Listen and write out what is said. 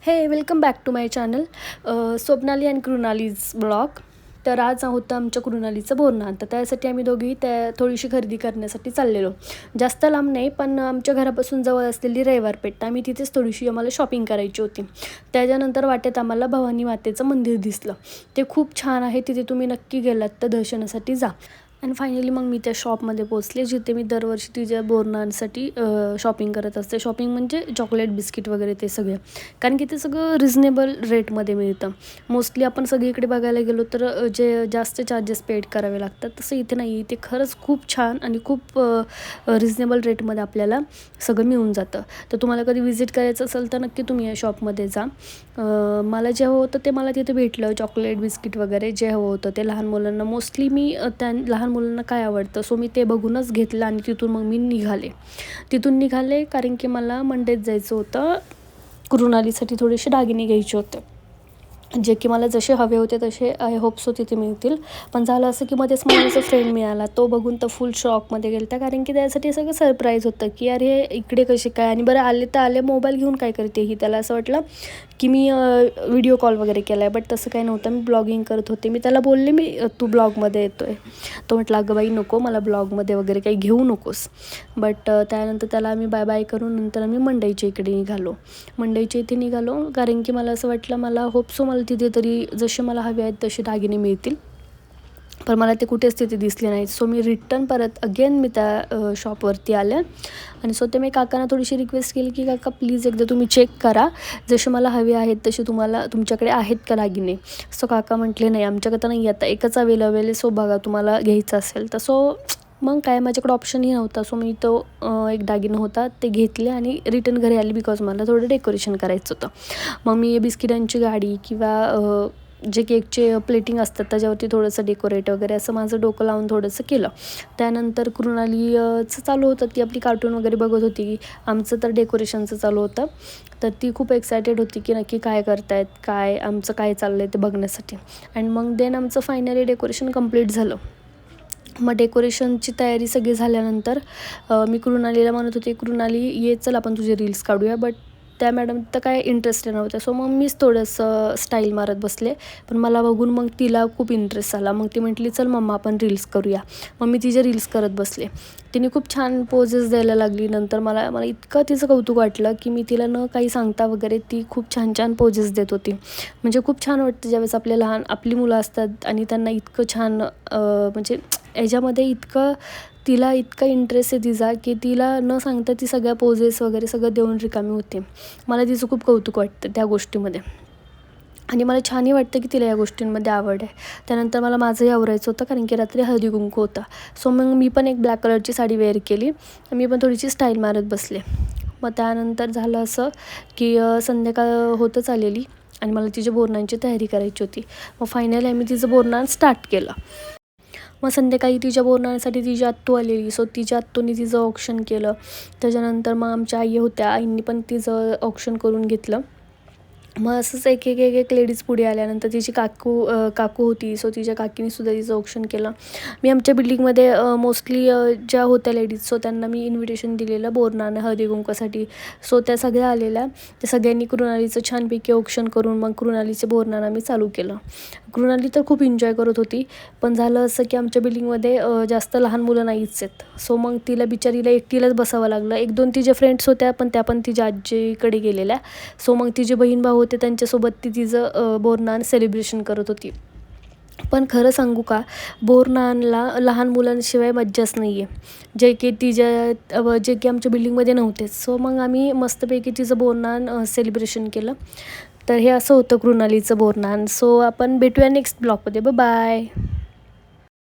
हे welcome back to my channel Swapnali and Krunali's blog. तर आज होतं आमच्या कृणालीचं बोरन्हाण. तर त्यासाठी आम्ही दोघी थोडीशी खरेदी करण्यासाठी चाललेलो. जास्त लांब नाही, पण आमच्या घरापासून जवळ असलेली रविवार पेठ, आम्ही तिथेच थोडीशी आम्हाला शॉपिंग करायची होती. त्याच्यानंतर वाटेत आम्हाला भवानी मातेचं मंदिर दिसलं. ते खूप छान आहे, तिथे तुम्ही नक्की गेलात तर दर्शनासाठी जा. आणि फायनली मग मी त्या शॉपमध्ये पोचले, जिथे मी दरवर्षी तिच्या बोरन्हाणसाठी शॉपिंग करत असते. शॉपिंग म्हणजे चॉकलेट बिस्किट वगैरे ते सगळे, कारण की ते सगळं रिजनेबल रेटमध्ये मिळतं. मोस्टली आपण सगळीकडे बघायला गेलो तर जे जास्त चार्जेस पेड करावे लागतात, तसं इथे नाही. इथे खरंच खूप छान आणि खूप रिजनेबल रेटमध्ये आपल्याला सगळं मिळून जातं. तर तुम्हाला कधी व्हिजिट करायचं असेल तर नक्की तुम्ही या शॉपमध्ये जा. मला जे हवं होतं ते मला तिथे भेटलं. चॉकलेट बिस्किट वगैरे जे हवं होतं ते लहान मुलांना, मोस्टली मी लहान मुलांना काय आवडतं सो मी ते बघूनच घेतलं. आणि तिथून मग मी निघाले कारण की मला मंडेत जायचं होतं. कृणालीसाठी थोडेसे दागिने घ्यायचे होते, जे की मला जसे हवे होते तसे आय होप सो तिथे मिळतील. पण झालं असं की मध्येच माझा फ्रेंड मिळाला, तो बघून तर फुल शॉकमध्ये गेला, कारण की त्यासाठी सगळं सरप्राईज होतं की अरे इकडे कसे काय, आणि बरं आले तर आले, मोबाईल घेऊन काय करते ही. त्याला असं वाटलं की मी व्हिडिओ कॉल वगैरे केला आहे, बट तसं काही नव्हतं. मी ब्लॉगिंग करत होते. मी त्याला बोलले तू ब्लॉगमध्ये येतो आहे. तो म्हटला अगं बाई नको, मला ब्लॉगमध्ये वगैरे काही घेऊ नकोस. बट त्यानंतर त्याला आम्ही बाय बाय करून नंतर आम्ही मंडईच्या इथे निघालो. कारण की मला असं वाटलं, मला होप सो मला तिथे तरी जसे मला हवे आहेत तसे दागिने मिळतील. पण मला ते कुठेच तिथे दिसले नाहीत. सो मी रिटर्न परत अगेन मी त्या शॉपवरती आले. आणि सो ते मी काकांना थोडीशी रिक्वेस्ट केली की काका प्लीज एकदा तुम्ही चेक करा, जसे मला हवे आहेत तसे तुमच्याकडे आहेत का दागिने. सो काका म्हटले नाही आमच्याकडे तर नाही, आता एकच अवेलेबल आहे, सो बघा तुम्हाला घ्यायचं असेल तर. सो मग काय, माझ्याकडे ऑप्शनही नव्हता. सो मी तो एक दागिना होता ते घेतले आणि रिटर्न घरी आले, बिकॉज मला थोडं डेकोरेशन करायचं होतं. मग मी बिस्किटांची गाडी किंवा जे केकचे प्लेटिंग असतात त्याच्यावरती थोडंसं डेकोरेट वगैरे असं माझं डोकं लावून थोडंसं केलं. त्यानंतर कृणालीचं चालू होतं, ती आपली कार्टून वगैरे बघत होती. आमचं तर डेकोरेशनचं चालू होतं. तर ती खूप एक्सायटेड होती की नक्की काय करतायत, काय आमचं काय चाललं आहे ते बघण्यासाठी. अँड मग देन आमचं फायनली डेकोरेशन कंप्लीट झालं. मग डेकोरेशनची तयारी सगळी झाल्यानंतर मी कृणालीला म्हणत होते, कृणाली ये चल आपण तुझे रील्स काढूया. बट त्या मॅडम तर काय इंटरेस्टेड नव्हत्या. सो मग मीच थोडंसं स्टाईल मारत बसले. पण मला बघून मग तिला खूप इंटरेस्ट आला. मग ती म्हटली चल मम्मा आपण रील्स करूया. मग मी तिचे रील्स करत बसले. तिने खूप छान पोजेस द्यायला लागली. नंतर मला इतकं तिचं कौतुक वाटलं की मी तिला न काही सांगता वगैरे ती खूप छान छान पोजेस देत होती. म्हणजे खूप छान वाटतं ज्यावेळेस आपली मुलं असतात आणि त्यांना इतकं छान म्हणजे याच्यामध्ये तिला इतका इंटरेस्ट आहे तिचा, की तिला न सांगता ती सगळ्या पोजेस वगैरे सगळं देऊन रिकामी होते. मला तिचं खूप कौतुक वाटतं त्या गोष्टीमध्ये. आणि मला छानही वाटतं की तिला या गोष्टींमध्ये आवड आहे. त्यानंतर मला माझंही आवरायचं होतं, कारण की रात्री हळदी कुंकू होता. सो मग मी पण एक ब्लॅक कलरची साडी वेअर केली. मी पण थोडीशी स्टाईल मारत बसले. मग त्यानंतर झालं असं की संध्याकाळ होतच आलेली आणि मला तिच्या बोरन्हाणची तयारी करायची होती. मग फायनली आम्ही तिचं बोरन्हाण स्टार्ट केलं. मग संध्याकाळी तिच्या बोरन्हाण्यासाठी तिची आत्तू आलेली. सो तिच्या आत्तूने तिचं ऑक्शन केलं. त्याच्यानंतर मग आमच्या आई होत्या, आईंनी पण तिचं ऑक्शन करून घेतलं. मग असंच एक लेडीज पुढे आल्यानंतर तिची काकू होती. सो तिच्या काकीनेसुद्धा तिचं ऑक्शन केलं. मी आमच्या बिल्डिंगमध्ये मोस्टली ज्या होत्या लेडीज, सो त्यांना मी इन्व्हिटेशन दिलेलं बोरन्हाण हळदी कुंकूसाठी. सो त्या सगळ्या आलेल्या. त्या सगळ्यांनी कृणालीचं छानपैकी ऑक्शन करून मग कृणालीचे बोरन्हाण आम्ही चालू केलं. कृणाली तर खूप एन्जॉय करत होती. पण झालं असं की आमच्या बिल्डिंगमध्ये जास्त लहान मुलं नाहीच आहेत. सो मग तिला बिचारीला एकटीलाच बसावं लागलं. 1-2 तिचे फ्रेंड्स होत्या, पण त्या पण तिच्या आजीकडे गेलेल्या. सो मग तिचे बहीण भाऊ होते, त्यांच्यासोबत ती तिचं बोरन्हाण सेलिब्रेशन करत होती. पण खरं सांगू का, बोरन्हाणला लहान मुलांशिवाय मज्जाच नाही आहे, जे की आमच्या बिल्डिंगमध्ये नव्हतेच. सो मग आम्ही मस्तपैकी तिचं बोरन्हाण सेलिब्रेशन केलं. तर हे असं होतं कृणालीचं बोरन्हाण. सो आपण भेटूया नेक्स्ट ब्लॉगमध्ये. बाय.